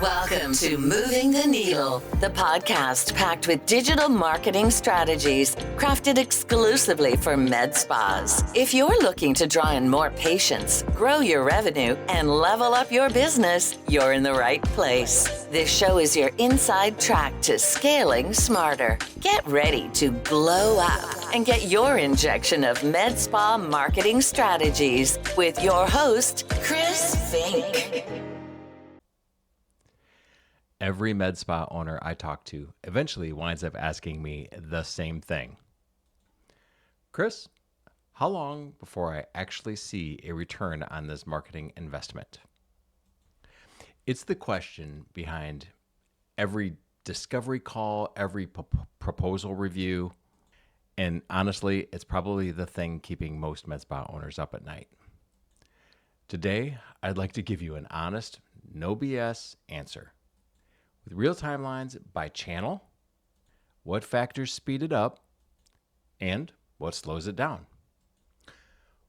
Welcome to Moving the Needle, the podcast packed with digital marketing strategies crafted exclusively for med spas. If you're looking to draw in more patients, grow your revenue, and level up your business, you're in the right place. This show is your inside track to scaling smarter. Get ready to glow up and get your injection of med spa marketing strategies with your host, Chris Fink. Every med spa owner I talk to eventually winds up asking me the same thing. Chris, how long before I actually see a return on this marketing investment? It's the question behind every discovery call, every proposal review, and honestly, it's probably the thing keeping most med spa owners up at night. Today, I'd like to give you an honest, no BS answer. With real timelines by channel, what factors speed it up, and what slows it down.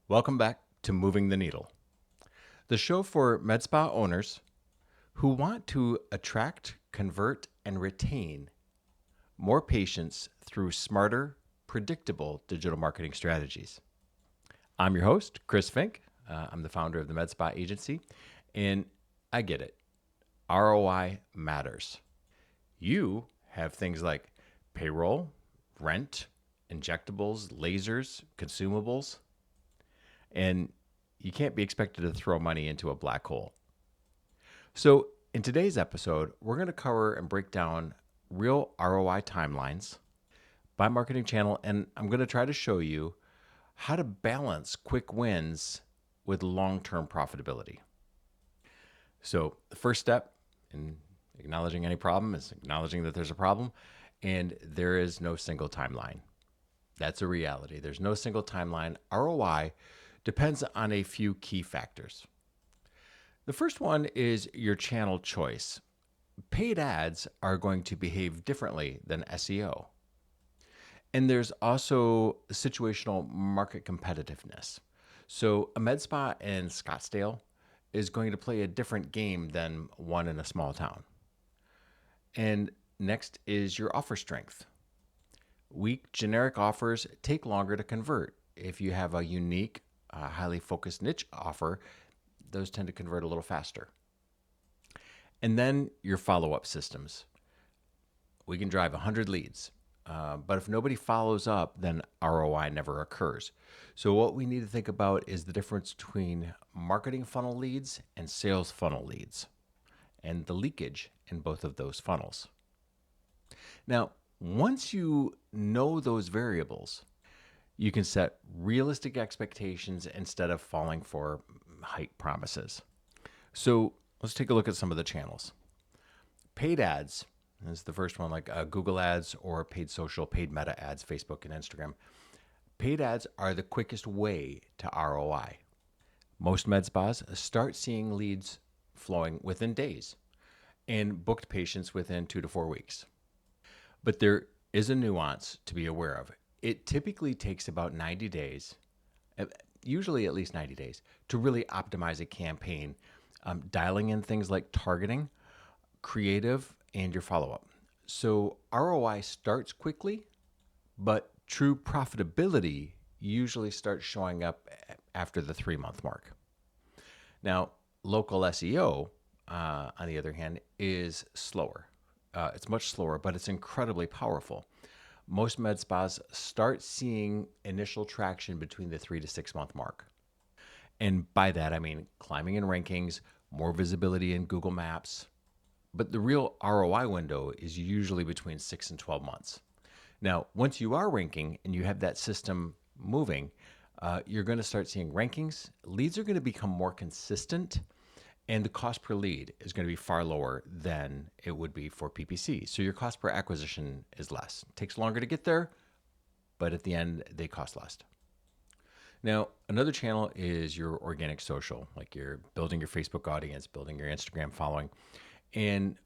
Welcome back to Moving the Needle, the show for med spa owners who want to attract, convert, and retain more patients through smarter, predictable digital marketing strategies. I'm your host, Chris Fink. I'm the founder of the Med Spa Agency, and I get it. ROI matters. You have things like payroll, rent, injectables, lasers, consumables, and you can't be expected to throw money into a black hole. So in today's episode, we're going to cover and break down real ROI timelines by marketing channel, and I'm going to try to show you how to balance quick wins with long-term profitability. So the first step in acknowledging any problem is acknowledging that there's a problem, and there is no single timeline. That's a reality. There's no single timeline. ROI depends on a few key factors. The first one is your channel choice. Paid ads are going to behave differently than SEO. And there's also situational market competitiveness. So a med spa in Scottsdale is going to play a different game than one in a small town. And next is your offer strength. Weak generic offers take longer to convert. If you have a unique, highly focused niche offer, those tend to convert a little faster. And then your follow-up systems. We can drive 100 leads, but if nobody follows up, then ROI never occurs. So what we need to think about is the difference between marketing funnel leads and sales funnel leads, and the leakage in both of those funnels. Now, once you know those variables, you can set realistic expectations instead of falling for hype promises. So let's take a look at some of the channels. Paid ads is the first one, like Google ads or paid social, paid meta ads, Facebook and Instagram. Paid ads are the quickest way to ROI. Most med spas start seeing leads flowing within days and booked patients within 2 to 4 weeks. But there is a nuance to be aware of. It typically takes about 90 days, usually at least 90 days, to really optimize a campaign, dialing in things like targeting, creative, and your follow-up. So ROI starts quickly, but true profitability usually starts showing up after the 3-month mark. Now, local SEO, on the other hand, is slower. It's much slower, but it's incredibly powerful. Most med spas start seeing initial traction between the 3 to 6 month mark. And by that, I mean climbing in rankings, more visibility in Google Maps. But the real ROI window is usually between 6 and 12 months. Now, once you are ranking and you have that system moving, you're going to start seeing rankings. Leads are going to become more consistent, and the cost per lead is going to be far lower than it would be for PPC. So your cost per acquisition is less. It takes longer to get there, but at the end, they cost less. Now, another channel is your organic social, like you're building your Facebook audience, building your Instagram following. And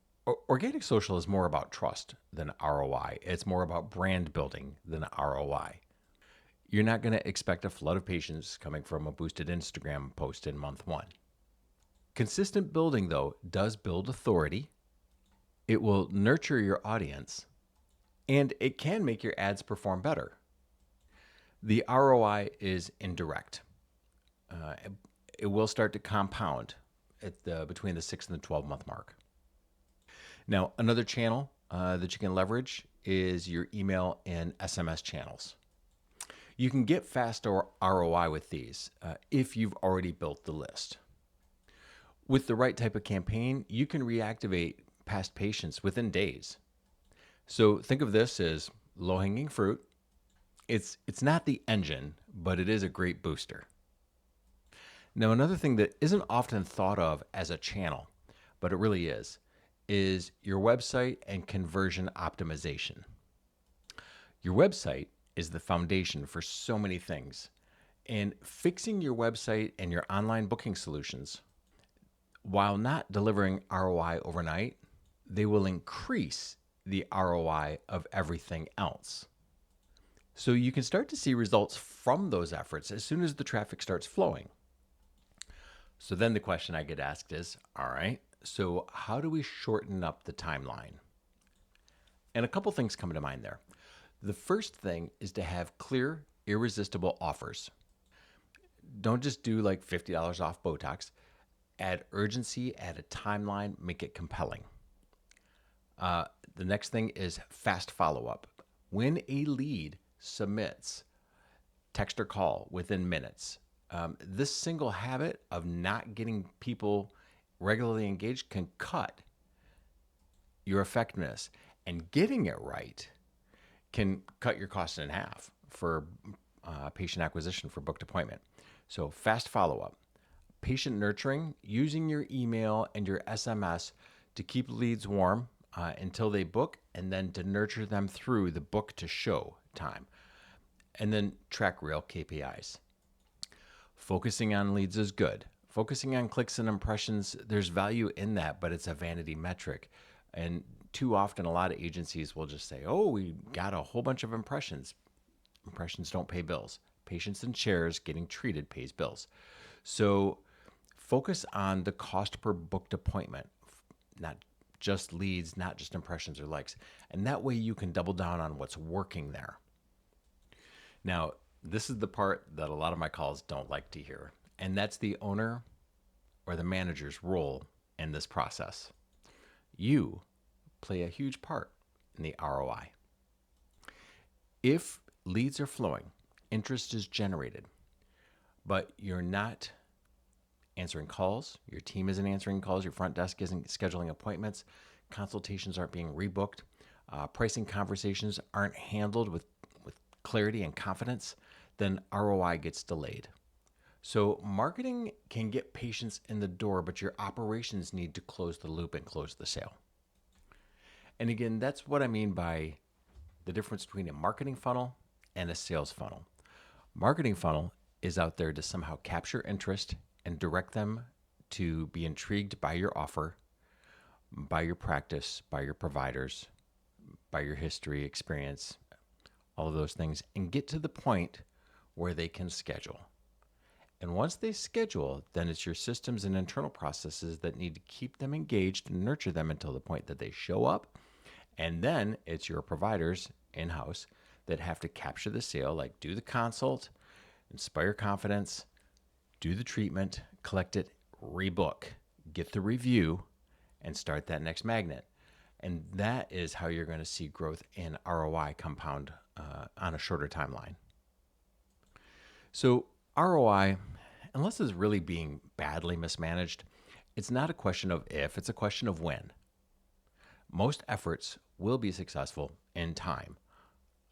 organic social is more about trust than ROI. It's more about brand building than ROI. You're not going to expect a flood of patients coming from a boosted Instagram post in month 1. Consistent building, though, does build authority It will nurture your audience, and it can make your ads perform better. The ROI is indirect. Uh, it will start to compound between the 6 and the 12-month mark. Now, another channel that you can leverage is your email and SMS channels. You can get fast ROI with these if you've already built the list. With the right type of campaign, you can reactivate past patients within days. So think of this as low-hanging fruit. It's not the engine, but it is a great booster. Now, another thing that isn't often thought of as a channel, but it really is your website and conversion optimization. Your website is the foundation for so many things, and fixing your website and your online booking solutions, while not delivering ROI overnight, they will increase the ROI of everything else. So you can start to see results from those efforts as soon as the traffic starts flowing. So then the question I get asked is, all right, so how do we shorten up the timeline? And a couple things come to mind there. The first thing is to have clear, irresistible offers. Don't just do like $50 off Botox. Add urgency, add a timeline, make it compelling. The next thing is fast follow-up. When a lead submits, text or call within minutes. This single habit of not getting people regularly engaged can cut your effectiveness, and getting it right can cut your costs in half for patient acquisition for booked appointment. So fast follow-up, patient nurturing, using your email and your SMS to keep leads warm until they book, and then to nurture them through the book to show time, and then track real KPIs. Focusing on leads is good. Focusing on clicks and impressions, there's value in that, but it's a vanity metric. And too often, a lot of agencies will just say, oh, we got a whole bunch of impressions. Impressions don't pay bills. Patients in chairs getting treated pays bills. So focus on the cost per booked appointment, not just leads, not just impressions or likes. And that way you can double down on what's working there. Now, this is the part that a lot of my calls don't like to hear, and that's the owner or the manager's role in this process. You play a huge part in the ROI. If leads are flowing, interest is generated, but you're not answering calls, your team isn't answering calls, your front desk isn't scheduling appointments, consultations aren't being rebooked, pricing conversations aren't handled with clarity and confidence, then ROI gets delayed. So marketing can get patients in the door, but your operations need to close the loop and close the sale. And again, that's what I mean by the difference between a marketing funnel and a sales funnel. Marketing funnel is out there to somehow capture interest and direct them to be intrigued by your offer, by your practice, by your providers, by your history, experience, all of those things, and get to the point where they can schedule. And once they schedule, then it's your systems and internal processes that need to keep them engaged and nurture them until the point that they show up. And then it's your providers in-house that have to capture the sale, like do the consult, inspire confidence, do the treatment, collect it, rebook, get the review, and start that next magnet. And that is how you're going to see growth in ROI compound on a shorter timeline. So ROI, unless it's really being badly mismanaged, it's not a question of if, it's a question of when. Most efforts will be successful in time.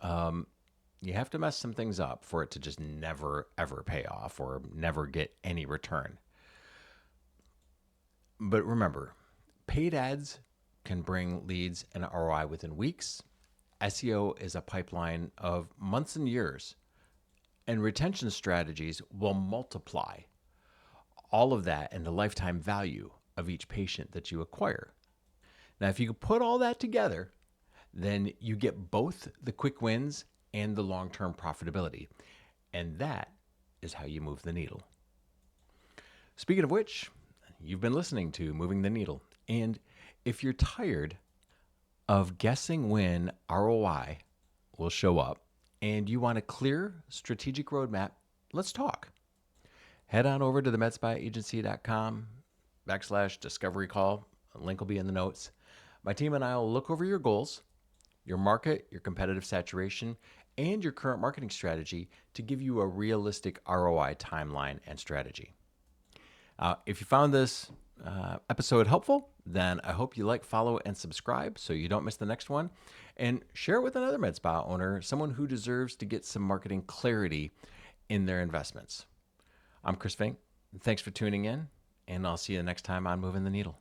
You have to mess some things up for it to just never, ever pay off or never get any return. But remember, paid ads can bring leads and ROI within weeks. SEO is a pipeline of months and years, and retention strategies will multiply all of that and the lifetime value of each patient that you acquire. Now, if you can put all that together, then you get both the quick wins and the long-term profitability. And that is how you move the needle. Speaking of which, you've been listening to Moving the Needle. And if you're tired of guessing when ROI will show up and you want a clear strategic roadmap, let's talk. Head on over to the medspaAgency.com/discovery call. A link will be in the notes. My team and I will look over your goals, your market, your competitive saturation, and your current marketing strategy to give you a realistic ROI timeline and strategy. If you found this episode helpful, then I hope you like, follow, and subscribe so you don't miss the next one. And share it with another med spa owner, someone who deserves to get some marketing clarity in their investments. I'm Chris Fink. Thanks for tuning in, and I'll see you next time on Moving the Needle.